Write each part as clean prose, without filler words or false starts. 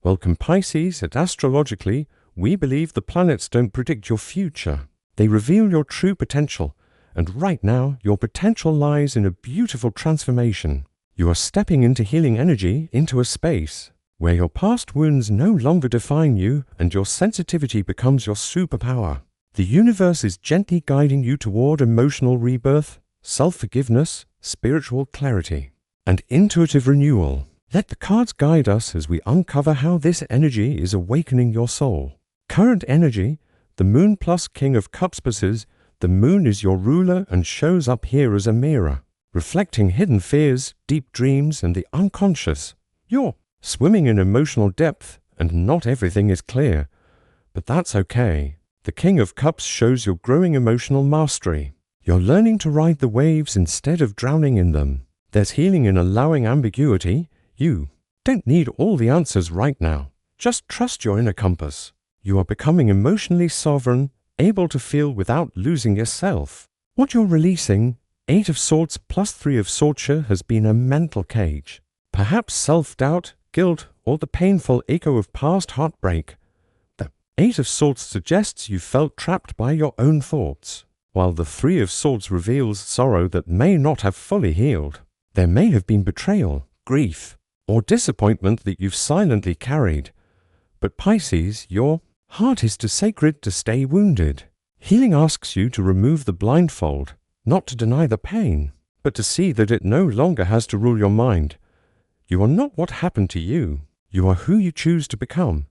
Welcome Pisces. At Astrologically, we believe the planets don't predict your future. They reveal your true potential, and right now, your potential lies in a beautiful transformation. You are stepping into healing energy, into a space where your past wounds no longer define you and your sensitivity becomes your superpower. The universe is gently guiding you toward emotional rebirth, self-forgiveness, spiritual clarity, and intuitive renewal. Let the cards guide us as we uncover how this energy is awakening your soul. Current energy, the Moon plus King of Cups possesses. The Moon is your ruler and shows up here as a mirror, reflecting hidden fears, deep dreams, and the unconscious. You're swimming in emotional depth, and not everything is clear. But that's okay. The King of Cups shows your growing emotional mastery. You're learning to ride the waves instead of drowning in them. There's healing in allowing ambiguity. You don't need all the answers right now. Just trust your inner compass. You are becoming emotionally sovereign, able to feel without losing yourself. What you're releasing, 8 of Swords plus 3 of Swords, has been a mental cage. Perhaps self-doubt, guilt, or the painful echo of past heartbreak. The 8 of Swords suggests you felt trapped by your own thoughts, while the 3 of Swords reveals sorrow that may not have fully healed. There may have been betrayal, grief, or disappointment that you've silently carried. But Pisces, your heart is too sacred to stay wounded. Healing asks you to remove the blindfold, not to deny the pain, but to see that it no longer has to rule your mind. You are not what happened to you. You are who you choose to become.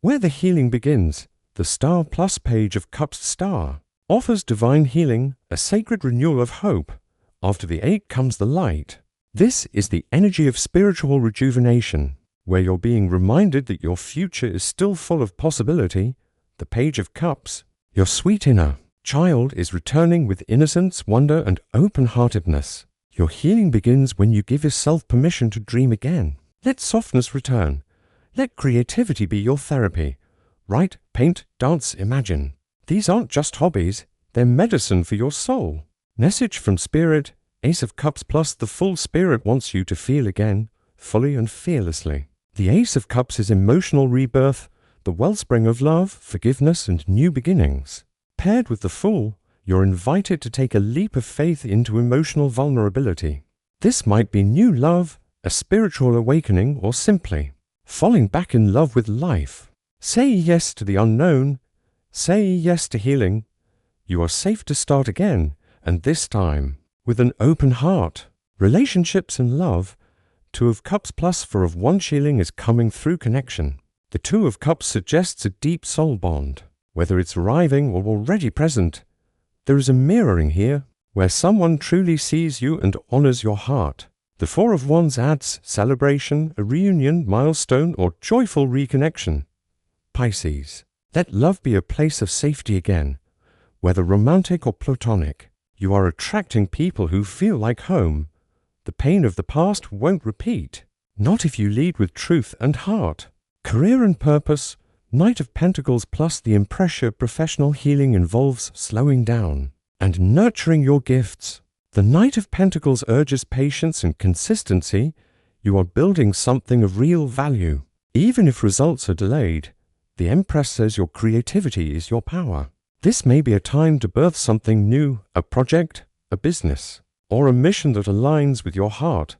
Where the healing begins, the Star plus Page of Cups star offers divine healing, a sacred renewal of hope. After the 8 comes the light. This is the energy of spiritual rejuvenation, where you're being reminded that your future is still full of possibility. The Page of Cups, your sweet inner child, is returning with innocence, wonder, and open-heartedness. Your healing begins when you give yourself permission to dream again. Let softness return. Let creativity be your therapy. Write, paint, dance, imagine. These aren't just hobbies, they're medicine for your soul. Message from Spirit, Ace of Cups plus the full Spirit wants you to feel again, fully and fearlessly. The Ace of Cups is emotional rebirth, the wellspring of love, forgiveness, and new beginnings. Paired with the Fool, you're invited to take a leap of faith into emotional vulnerability. This might be new love, a spiritual awakening, or simply falling back in love with life. Say yes to the unknown. Say yes to healing. You are safe to start again, and this time with an open heart. Relationships and love. 2 of Cups plus 4 of Wands healing is coming through connection. The 2 of Cups suggests a deep soul bond. Whether it's arriving or already present, there is a mirroring here, where someone truly sees you and honors your heart. The 4 of Wands adds celebration, a reunion, milestone, or joyful reconnection. Pisces, let love be a place of safety again, whether romantic or platonic. You are attracting people who feel like home. The pain of the past won't repeat. Not if you lead with truth and heart. Career and purpose. Knight of Pentacles plus the impression professional healing involves slowing down and nurturing your gifts. The Knight of Pentacles urges patience and consistency. You are building something of real value. Even if results are delayed, the Empress says your creativity is your power. This may be a time to birth something new, a project, a business, or a mission that aligns with your heart.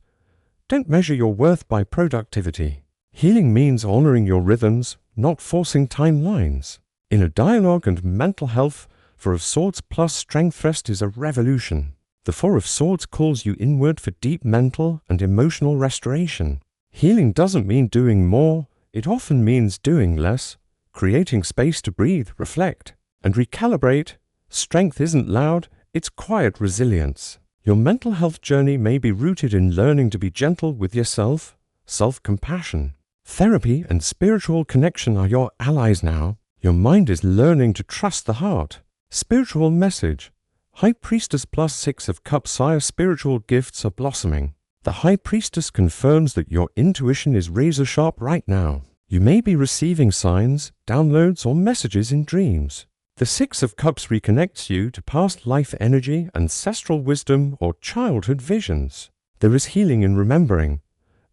Don't measure your worth by productivity. Healing means honoring your rhythms, not forcing timelines. In a dialogue and mental health, 4 of Swords plus Strength rest is a revolution. The 4 of Swords calls you inward for deep mental and emotional restoration. Healing doesn't mean doing more, it often means doing less, creating space to breathe, reflect, and recalibrate. Strength isn't loud, it's quiet resilience. Your mental health journey may be rooted in learning to be gentle with yourself, self-compassion. Therapy and spiritual connection are your allies now. Your mind is learning to trust the heart. Spiritual message. High Priestess plus 6 of Cups sire spiritual gifts are blossoming. The High Priestess confirms that your intuition is razor sharp right now. You may be receiving signs, downloads, or messages in dreams. The 6 of Cups reconnects you to past life energy, ancestral wisdom, or childhood visions. There is healing in remembering.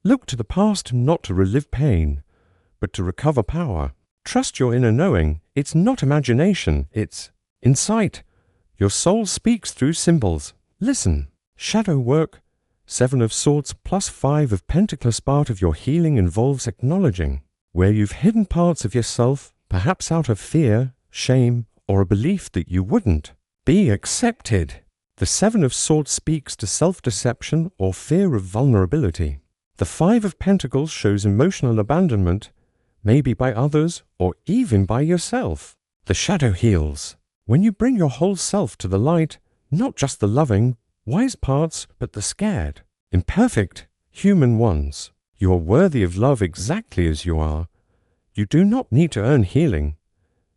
Look to the past not to relive pain, but to recover power. Trust your inner knowing. It's not imagination, it's insight. Your soul speaks through symbols. Listen. Shadow work, 7 of Swords plus 5 of Pentacles. Part of your healing involves acknowledging where you've hidden parts of yourself, perhaps out of fear, shame, or a belief that you wouldn't be accepted. The 7 of Swords speaks to self-deception or fear of vulnerability. The 5 of Pentacles shows emotional abandonment, maybe by others or even by yourself. The shadow heals. When you bring your whole self to the light, not just the loving, wise parts, but the scared, imperfect, human ones. You are worthy of love exactly as you are. You do not need to earn healing.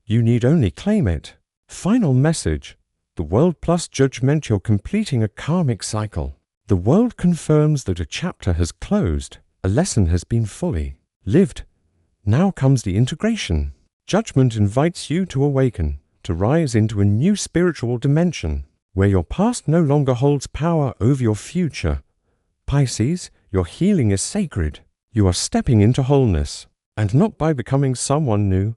You need only claim it. Final message. The world plus judgment. You're completing a karmic cycle. The world confirms that a chapter has closed. A lesson has been fully lived. Now comes the integration. Judgment invites you to awaken, to rise into a new spiritual dimension, where your past no longer holds power over your future. Pisces, your healing is sacred. You are stepping into wholeness, and not by becoming someone new,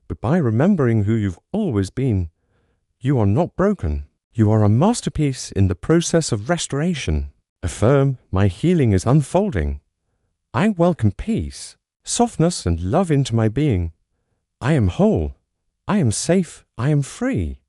but by remembering who you've always been. You are not broken. You are a masterpiece in the process of restoration. Affirm, my healing is unfolding. I welcome peace, softness, and love into my being. I am whole. I am safe. I am free.